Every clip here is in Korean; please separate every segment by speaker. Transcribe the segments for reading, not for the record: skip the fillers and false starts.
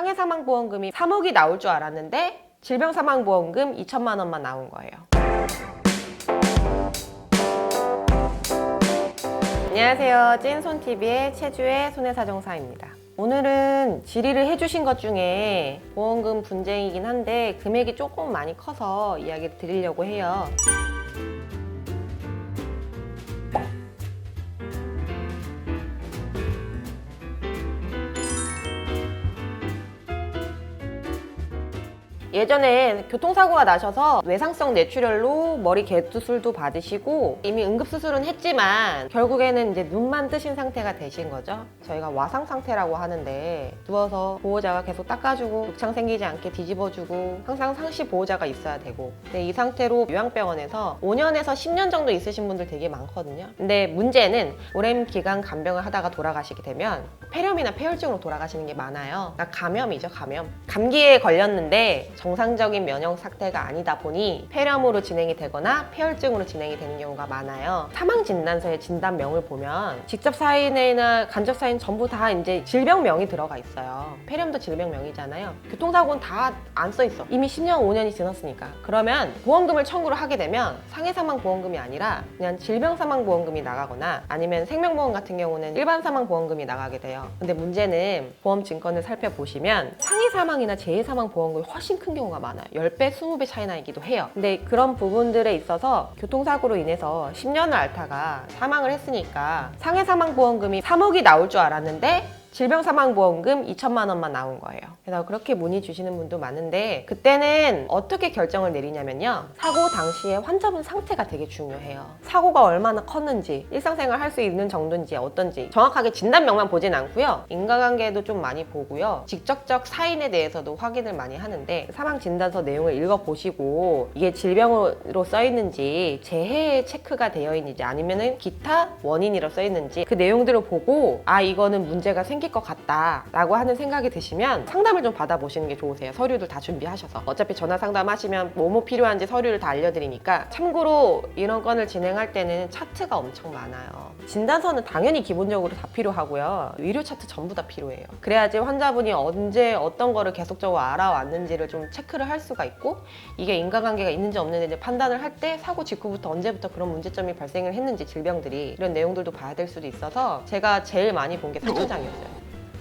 Speaker 1: 상해사망보험금이 3억이 나올 줄 알았는데 질병사망보험금 2천만 원만 나온 거예요. 안녕하세요. 찐손TV의 최주의 손해사정사입니다. 오늘은 질의를 해주신 것 중에 보험금 분쟁이긴 한데 금액이 조금 많이 커서 이야기를 드리려고 해요. 예전에 교통사고가 나셔서 외상성 뇌출혈로 머리 개수술도 받으시고 이미 응급수술은 했지만 결국에는 이제 눈만 뜨신 상태가 되신 거죠. 저희가 와상 상태라고 하는데 누워서 보호자가 계속 닦아주고 욕창 생기지 않게 뒤집어주고 항상 상시 보호자가 있어야 되고, 근데 이 상태로 요양병원에서 5년에서 10년 정도 있으신 분들 되게 많거든요. 근데 문제는 오랜 기간 간병을 하다가 돌아가시게 되면 폐렴이나 폐혈증으로 돌아가시는 게 많아요. 그러니까 감염이죠, 감염. 감기에 걸렸는데 정상적인 면역 상태가 아니다 보니 폐렴으로 진행이 되거나 폐혈증으로 진행이 되는 경우가 많아요. 사망 진단서의 진단명을 보면 직접 사인이나 간접 사인 전부 다 이제 질병명이 들어가 있어요. 폐렴도 질병명이잖아요. 교통사고는 다 안 써 있어. 이미 10년, 5년이 지났으니까. 그러면 보험금을 청구를 하게 되면 상해사망보험금이 아니라 그냥 질병사망보험금이 나가거나 아니면 생명보험 같은 경우는 일반사망보험금이 나가게 돼요. 근데 문제는 보험증권을 살펴보시면 상해사망이나 재해사망보험금이 훨씬 큰 경우가 많아요. 10배, 20배 차이 나기도 해요. 근데 그런 부분들에 있어서 교통사고로 인해서 10년을 앓다가 사망을 했으니까 상해사망보험금이 3억이 나올 줄 알았는데 질병사망보험금 2천만 원만 나온 거예요. 그래서 그렇게 문의 주시는 분도 많은데 그때는 어떻게 결정을 내리냐면요. 사고 당시에 환자분 상태가 되게 중요해요. 사고가 얼마나 컸는지, 일상생활 할 수 있는 정도인지 어떤지 정확하게 진단명만 보진 않고요. 인과관계도 좀 많이 보고요. 직접적 사인에 대해서도 확인을 많이 하는데 사망진단서 내용을 읽어보시고 이게 질병으로 써있는지 재해 체크가 되어 있는지 아니면은 기타 원인이라 써있는지 그 내용들을 보고 아 이거는 문제가 생길 것 같다 라고 하는 생각이 드시면 상담을 좀 받아보시는 게 좋으세요. 서류도 다 준비하셔서 어차피 전화 상담하시면 뭐뭐 필요한지 서류를 다 알려드리니까. 참고로 이런 건을 진행할 때는 차트가 엄청 많아요. 진단서는 당연히 기본적으로 다 필요하고요. 의료 차트 전부 다 필요해요. 그래야지 환자분이 언제 어떤 거를 계속적으로 알아왔는지를 좀 체크를 할 수가 있고 이게 인과관계가 있는지 없는지 판단을 할 때 사고 직후부터 언제부터 그런 문제점이 발생을 했는지 질병들이 이런 내용들도 봐야 될 수도 있어서 제가 제일 많이 본 게 사천장이었어요.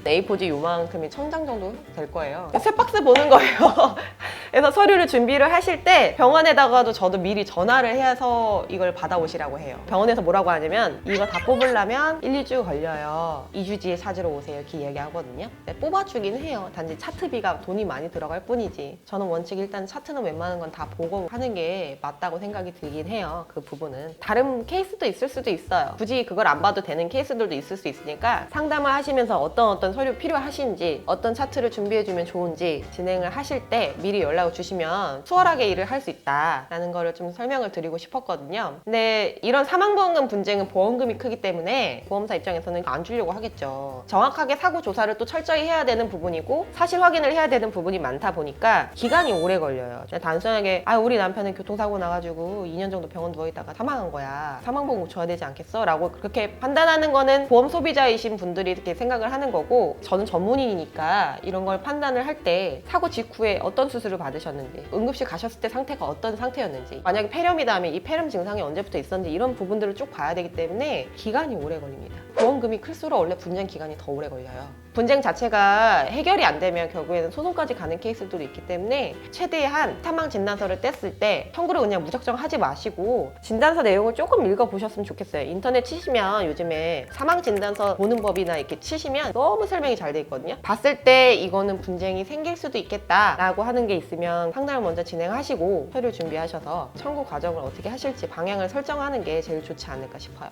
Speaker 1: A4지 요만큼이 1000장 정도 될 거예요. 세 박스 보는 거예요. 그래서 서류를 준비를 하실 때 병원에다가도 저도 미리 전화를 해서 이걸 받아오시라고 해요. 병원에서 뭐라고 하냐면 이거 다 뽑으려면 1, 2주 걸려요. 2주 뒤에 찾으러 오세요. 이렇게 얘기하거든요. 뽑아주긴 해요. 단지 차트비가 돈이 많이 들어갈 뿐이지. 저는 원칙 일단 차트는 웬만한 건 다 보고 하는 게 맞다고 생각이 들긴 해요. 그 부분은. 다른 케이스도 있을 수도 있어요. 굳이 그걸 안 봐도 되는 케이스들도 있을 수 있으니까 상담을 하시면서 어떤 서류 필요하신지 어떤 차트를 준비해주면 좋은지 진행을 하실 때 미리 연락을 주시면 수월하게 일을 할 수 있다라는 거를 좀 설명을 드리고 싶었거든요. 근데 이런 사망보험금 분쟁은 보험금이 크기 때문에 보험사 입장에서는 안 주려고 하겠죠. 정확하게 사고 조사를 또 철저히 해야 되는 부분이고 사실 확인을 해야 되는 부분이 많다 보니까 기간이 오래 걸려요. 그냥 단순하게 우리 남편은 교통사고 나가지고 2년 정도 병원 누워있다가 사망한 거야. 사망보험 줘야 되지 않겠어? 라고 그렇게 판단하는 거는 보험 소비자이신 분들이 이렇게 생각을 하는 거고 저는 전문인이니까 이런 걸 판단을 할 때 사고 직후에 어떤 수술을 받으셨는지 응급실 가셨을 때 상태가 어떤 상태였는지 만약에 폐렴이라면 이 폐렴 증상이 언제부터 있었는지 이런 부분들을 쭉 봐야 되기 때문에 기간이 오래 걸립니다. 보험금이 클수록 원래 분쟁 기간이 더 오래 걸려요. 분쟁 자체가 해결이 안 되면 결국에는 소송까지 가는 케이스들도 있기 때문에 최대한 사망 진단서를 뗐을 때 청구를 그냥 무작정 하지 마시고 진단서 내용을 조금 읽어보셨으면 좋겠어요. 인터넷 치시면 요즘에 사망 진단서 보는 법이나 이렇게 치시면 너무 설명이 잘 돼 있거든요. 봤을 때 이거는 분쟁이 생길 수도 있겠다라고 하는 게 있으면 상담을 먼저 진행하시고 서류 준비하셔서 청구 과정을 어떻게 하실지 방향을 설정하는 게 제일 좋지 않을까 싶어요.